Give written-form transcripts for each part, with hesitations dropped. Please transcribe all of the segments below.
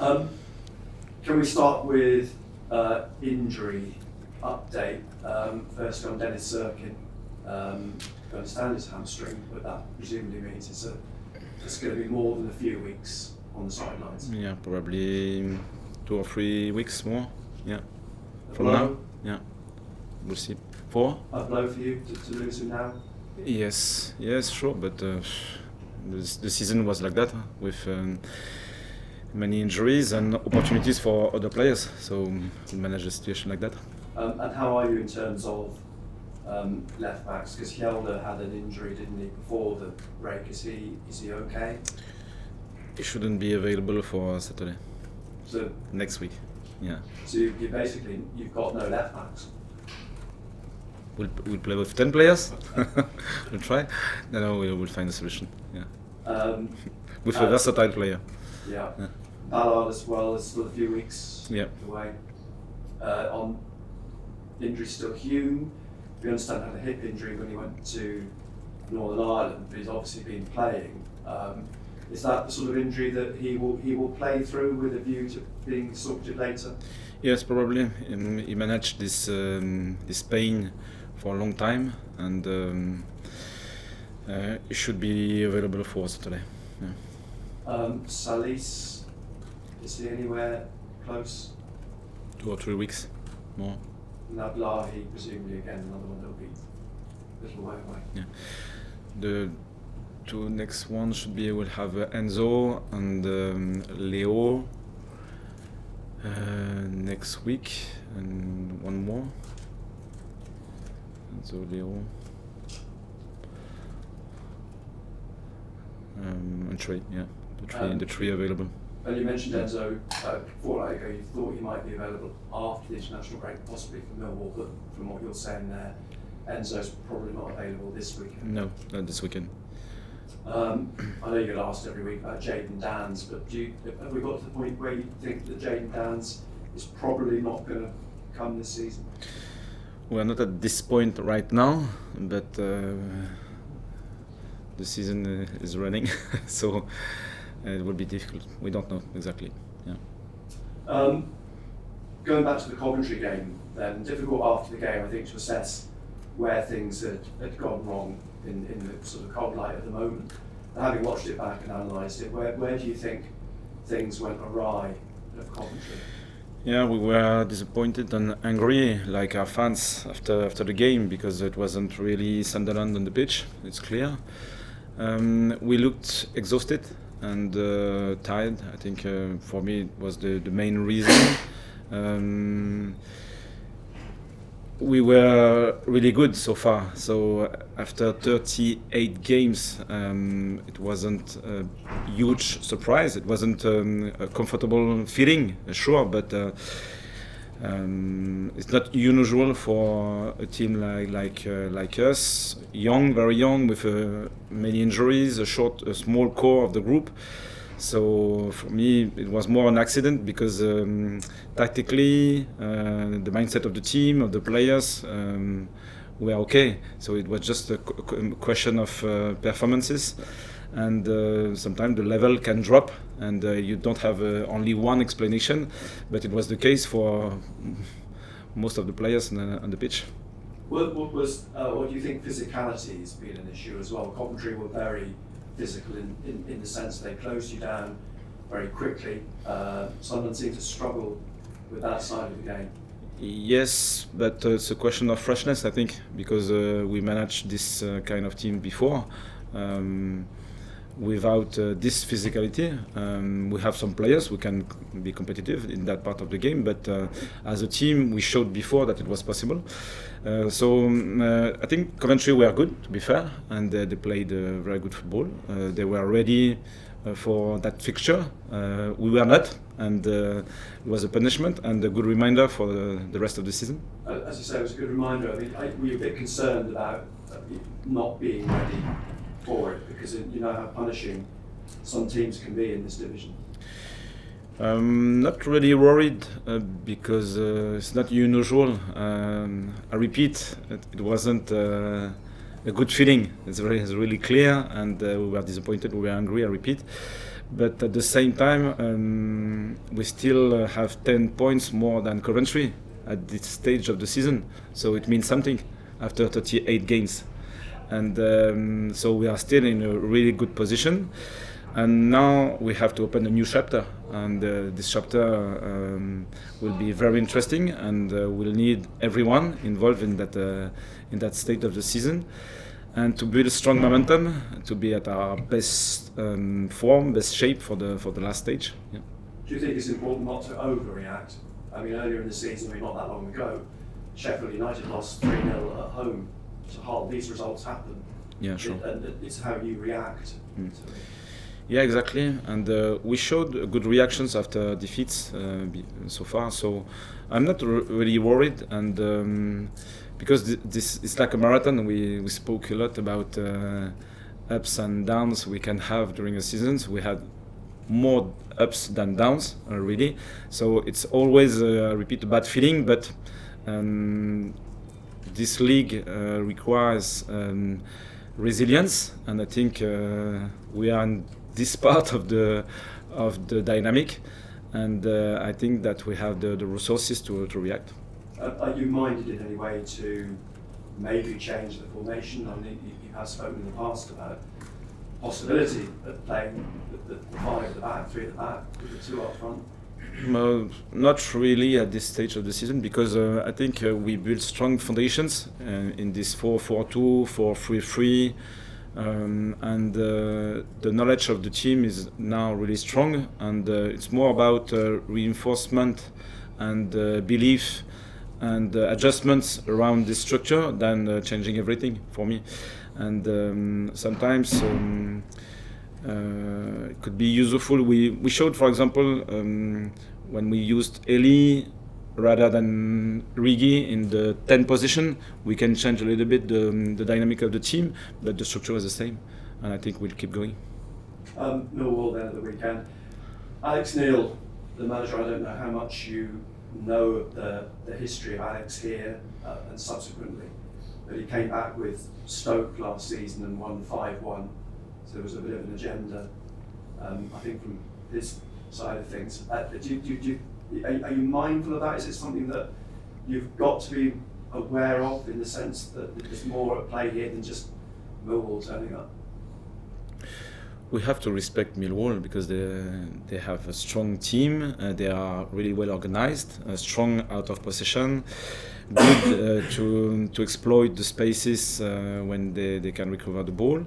Can we start with injury update? First on Dennis Sirkin. I understand it's hamstring, but that presumably means it's going to be more than a few weeks on the sidelines. Yeah, probably 2 or 3 weeks more. Yeah, from blow? now. Yeah, we'll see. 4. A blow for you to lose him now? Yes, sure, but the season was like that, with many injuries and opportunities for other players. So we manage a situation like that. And how are you in terms of left backs? Because Hjelde had an injury, didn't he, before the break? Is he okay? He shouldn't be available for Saturday. So next week. Yeah. So you basically you've got no left backs. We'll play with 10 players. We'll try. No, we'll find a solution. Yeah. With a versatile player. Yeah. Ballard as well is still a few weeks away. On injury still, Hume. We understand had a hip injury when he went to Northern Ireland, but he's obviously been playing. Is that the sort of injury that he will play through with a view to being sorted later? Yes, probably. He managed this pain for a long time, and he should be available for Saturday. Yeah. Salis, is he anywhere close? 2 or 3 weeks more. Nablahi, presumably again another one that'll be a little way away. Yeah. The 2 next ones should be, we'll have Enzo and Leo next week, and one more. Enzo, Leo, and Trey. Yeah, the three available. And you mentioned Enzo before, like, you thought he might be available after the international break, possibly for Millwall, but from what you're saying there, Enzo's probably not available this weekend. No, not this weekend. I know you get asked every week about Jayden Danns, but have we got to the point where you think that Jayden Danns is probably not going to come this season? We're not at this point right now, but the season is running, so it will be difficult. We don't know exactly. Yeah. Going back to the Coventry game, then difficult after the game, I think, to assess where things had gone wrong in the sort of cold light at the moment. And having watched it back and analysed it, where do you think things went awry at Coventry? Yeah, we were disappointed and angry, like our fans, after the game, because it wasn't really Sunderland on the pitch. It's clear. We looked exhausted and tired. I think for me it was the main reason. We were really good so far. So after 38 games, it wasn't a huge surprise. It wasn't a comfortable feeling, sure, but it's not unusual for a team like us, young, very young, with many injuries, a small core of the group. So for me, it was more an accident because tactically, the mindset of the team, of the players, were okay. So it was just a question of performances, and sometimes the level can drop, and you don't have only one explanation. But it was the case for most of the players on the pitch. What do you think physicality has been an issue as well? Coventry were very physical in the sense they closed you down very quickly. Sunderland seemed to struggle with that side of the game. Yes, but it's a question of freshness, I think, because we managed this kind of team before. Without this physicality, we have some players who can be competitive in that part of the game, but as a team we showed before that it was possible. So I think Coventry were good, to be fair, and they played very good football. They were ready for that fixture. We were not, and it was a punishment and a good reminder for the rest of the season. As you say, it was a good reminder. I mean, were you a bit concerned about not being ready for it, because you know how punishing some teams can be in this division? Not really worried because it's not unusual. I repeat, it wasn't a good feeling. It's really clear, and we were disappointed, we were angry, I repeat. But at the same time, we still have 10 points more than Coventry at this stage of the season, so it means something after 38 games. And so we are still in a really good position, and now we have to open a new chapter, and this chapter will be very interesting, and we'll need everyone involved in that state of the season, and to build a strong momentum, to be at our best form, best shape for the last stage. Yeah. Do you think it's important not to overreact? I mean, earlier in the season, not that long ago, Sheffield United lost 3-0 at home to Hull. These results happen. Yeah, sure. And it's how you react. Yeah, exactly. And we showed good reactions after defeats so far. So I'm not really worried. And because this is like a marathon, we spoke a lot about ups and downs we can have during a season. So we had more ups than downs, really. So it's always repeat a bad feeling, but this league requires resilience, and I think we are in this part of the dynamic, and I think that we have the resources to react. Are you minded in any way to maybe change the formation? I mean, you have spoken in the past about possibility of playing the 5 at the back, 3 at the back, with the 2 up front. Not really at this stage of the season, because I think we built strong foundations in this 4-4-2, 4-3-3, and the knowledge of the team is now really strong, and it's more about reinforcement and belief and adjustments around this structure than changing everything for me. And sometimes it could be useful. We showed, for example, when we used Eli rather than Rigi in the 10 position, we can change a little bit the dynamic of the team, but the structure is the same, and I think we'll keep going. Millwall then at the weekend. Alex Neil, the manager, I don't know how much you know of the history of Alex here and subsequently, but he came back with Stoke last season and won 5-1. So there was a bit of an agenda, I think, from his side of things. Are you mindful of that? Is it something that you've got to be aware of, in the sense that there's more at play here than just Millwall turning up? We have to respect Millwall because they have a strong team. They are really well organized, strong out of possession, good to exploit the spaces when they can recover the ball.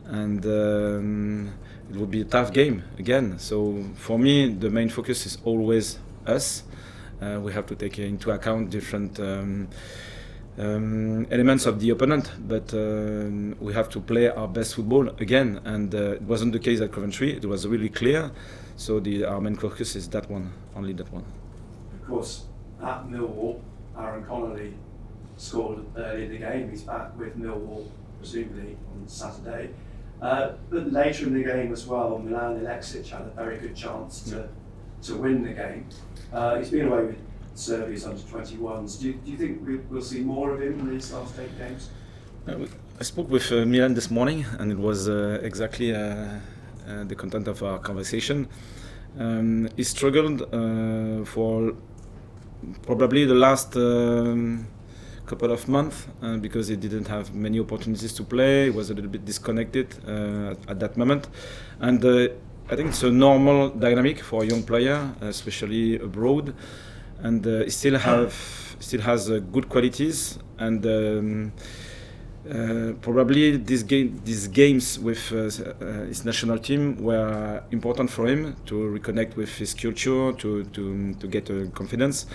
And it will be a tough game again. So for me, the main focus is always us. We have to take into account different elements of the opponent, but we have to play our best football again. And it wasn't the case at Coventry. It was really clear. So our main focus is that one, only that one. Of course, at Millwall, Aaron Connolly scored early in the game. He's back with Millwall, presumably on Saturday. But later in the game as well, Milan Alexic had a very good chance to win the game. He's been away with Serbia's under-21s. Do you think we'll see more of him in these last 8 games? I spoke with Milan this morning, and it was exactly the content of our conversation. He struggled for probably the last couple of months because he didn't have many opportunities to play. He was a little bit disconnected at that moment, and I think it's a normal dynamic for a young player, especially abroad, and he still has good qualities, and probably these games with his national team were important for him to reconnect with his culture, to get confidence.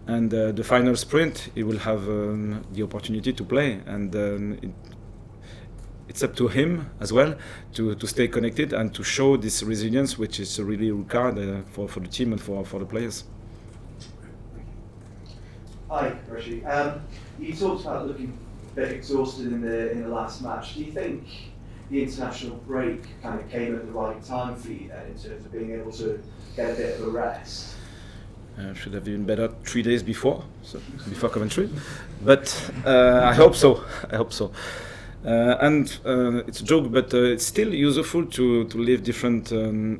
And the final sprint, he will have the opportunity to play, and it's up to him as well to stay connected and to show this resilience, which is really required for the team and for the players. Hi, Rishi. You talked about looking a bit exhausted in the last match. Do you think the international break kind of came at the right time for you then, in terms of being able to get a bit of a rest? Should have been better 3 days before Coventry, but I hope so. And it's a joke, but it's still useful to live different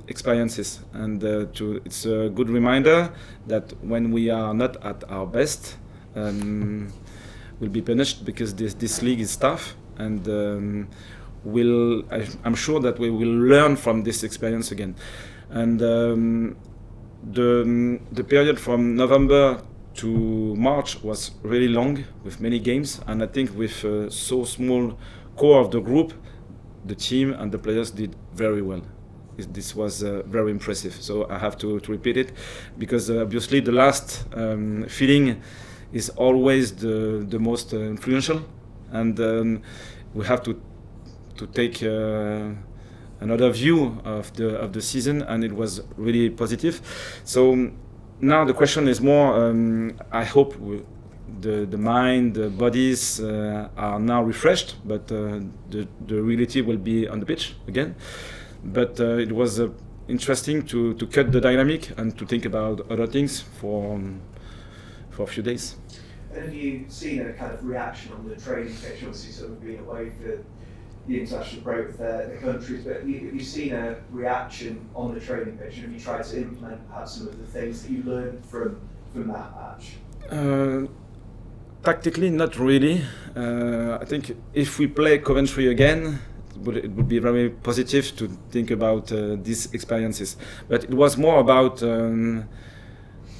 experiences, and it's a good reminder that when we are not at our best, we'll be punished, because this league is tough, and I'm sure that we will learn from this experience again. And the period from November to March was really long, with many games, and I think with so small core of the group, the team and the players did very well. This was very impressive, so I have to repeat it, because obviously the last feeling is always the most influential, and we have to take another view of the season, and it was really positive. So now the question is more, I hope the mind, the bodies are now refreshed, but the reality will be on the pitch again. But it was interesting to cut the dynamic and to think about other things for a few days. Have you seen a kind of reaction on the training pitch? Obviously, sort of being away for the international break with the countries, but have you seen a reaction on the training pitch? Have you tried to implement perhaps some of the things that you learned from that match? Tactically, not really. I think if we play Coventry again, it would be very positive to think about these experiences. But it was more about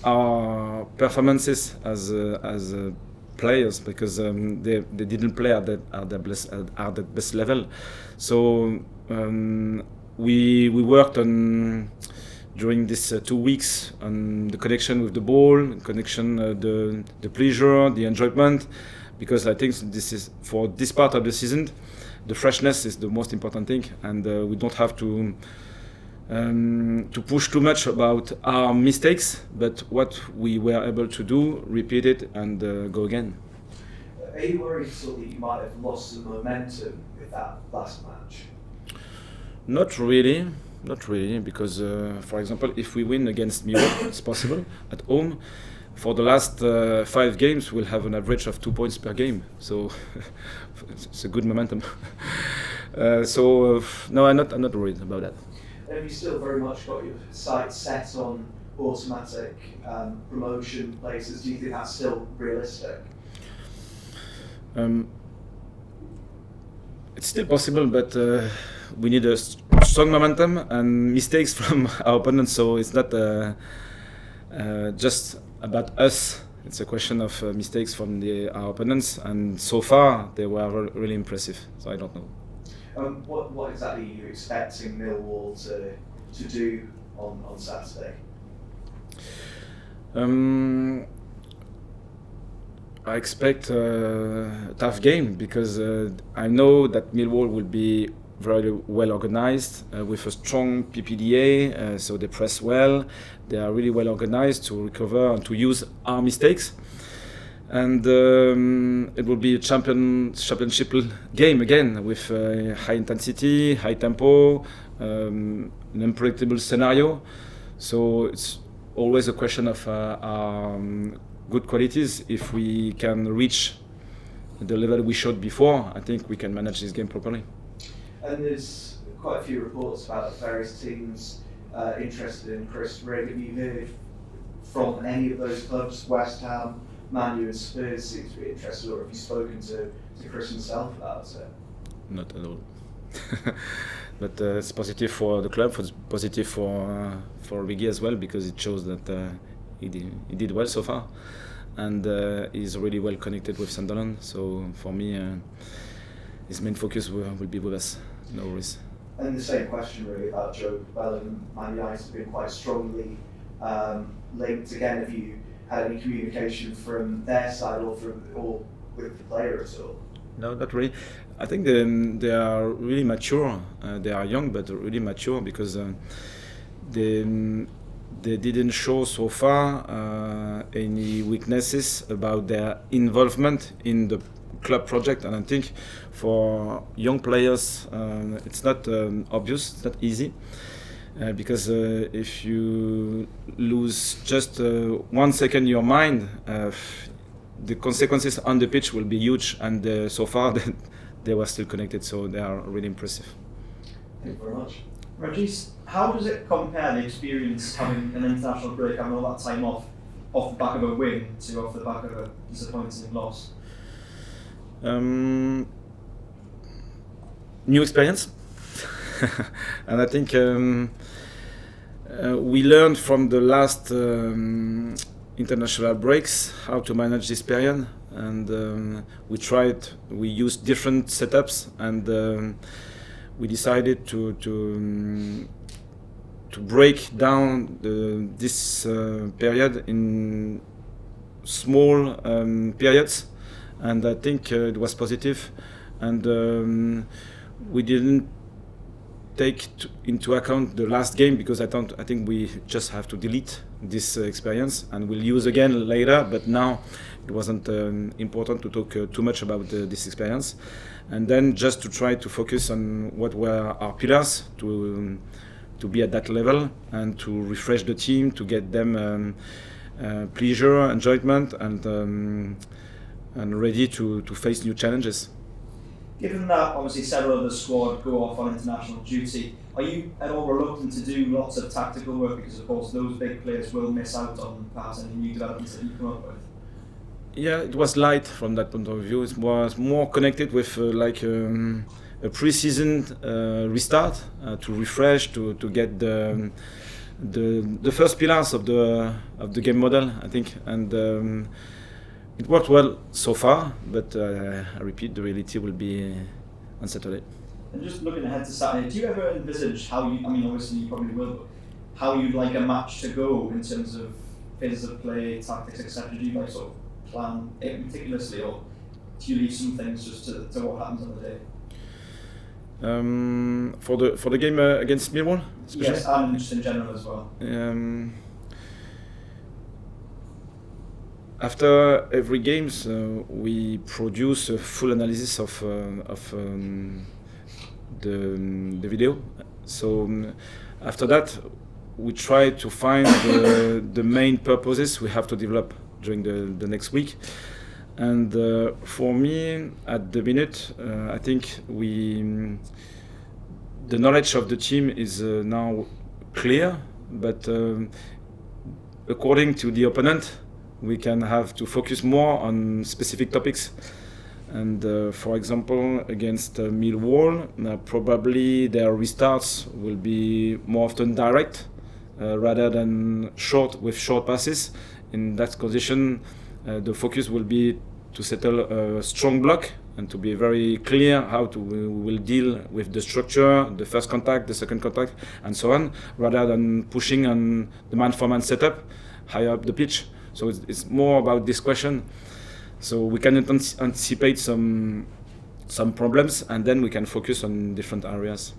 our performances as players, because they didn't play at the best level. So we worked on during these 2 weeks on the connection with the ball, connection, the pleasure, the enjoyment, because I think this is, for this part of the season, the freshness is the most important thing, and we don't have to push too much about our mistakes, but what we were able to do, repeat it, and go again. Are you worried sort of that you might have lost some momentum with that last match? Not really, because for example, if we win against Millwall, it's possible at home. For the last 5 games, we'll have an average of 2 points per game, so it's a good momentum. No, I'm not worried about that. Have you still very much got your sights set on automatic promotion places? Do you think that's still realistic? It's still possible, but we need a strong momentum and mistakes from our opponents, so it's not just about us. It's a question of mistakes from our opponents, and so far they were really impressive, so I don't know. What exactly are you expecting Millwall to do on Saturday? I expect a tough game, because I know that Millwall will be very well organized with a strong PPDA, so they press well. They are really well organized to recover and to use our mistakes. And it will be a championship game again, with high intensity, high tempo, an unpredictable scenario. So it's always a question of our good qualities. If we can reach the level we showed before, I think we can manage this game properly. And there's quite a few reports about various teams interested in Chris Rigg. Have you heard from any of those clubs? West Ham, Man U and Spurs seem to be interested, or have you spoken to Chris himself about it? Not at all. But it's positive for the club, it's positive for Riggy as well, because it shows that he did well so far, and he's really well connected with Sunderland. So for me, his main focus will be with us. No worries. And the same question really about Joe Bellingham. Man United have been quite strongly linked. Again, have you had any communication from their side or with the player at all? No, not really. I think they are really mature. They are young, but really mature, because they didn't show so far any weaknesses about their involvement in the club project. And I think for young players, it's not obvious, it's not easy. Because if you lose just 1 second your mind, the consequences on the pitch will be huge, and so far they were still connected. So they are really impressive. Thank you very much. Regis, how does it compare the experience having an international break, having all that time off the back of a win to off the back of a disappointing loss? New experience, and I think we learned from the last international breaks how to manage this period, and we used different setups, and we decided to break down this period in small periods, and I think it was positive, and we didn't take into account the last game, because I think we just have to delete this experience and we'll use again later, but now it wasn't important to talk too much about this experience, and then just to try to focus on what were our pillars to be at that level and to refresh the team, to get them pleasure, enjoyment, and ready to face new challenges. Given that obviously several of the squad go off on international duty, are you at all reluctant to do lots of tactical work, because of course those big players will miss out on perhaps any new developments that you come up with? Yeah, it was light from that point of view. It was more connected with a pre-season restart to refresh, to get the first pillars of the game model, I think, and it worked well so far, but I repeat, the reality will be on Saturday. And just looking ahead to Saturday, do you ever envisage how you, I mean obviously you probably will, but how you'd like a match to go in terms of phases of play, tactics, etc.? Do you like sort of plan it meticulously, or do you leave some things just to what happens on the day? For the game against Millwall, especially? Yes, and just in general as well. After every game, we produce a full analysis of the video. So after that, we try to find the main purposes we have to develop during the next week. And for me, at the minute, I think the knowledge of the team is now clear, but according to the opponent, we can have to focus more on specific topics. And for example, against Millwall, probably their restarts will be more often direct rather than short passes. In that condition, the focus will be to settle a strong block and to be very clear how we will deal with the structure, the first contact, the second contact, and so on, rather than pushing on the man-for-man setup higher up the pitch. So it's more about this question. So we can anticipate some problems, and then we can focus on different areas.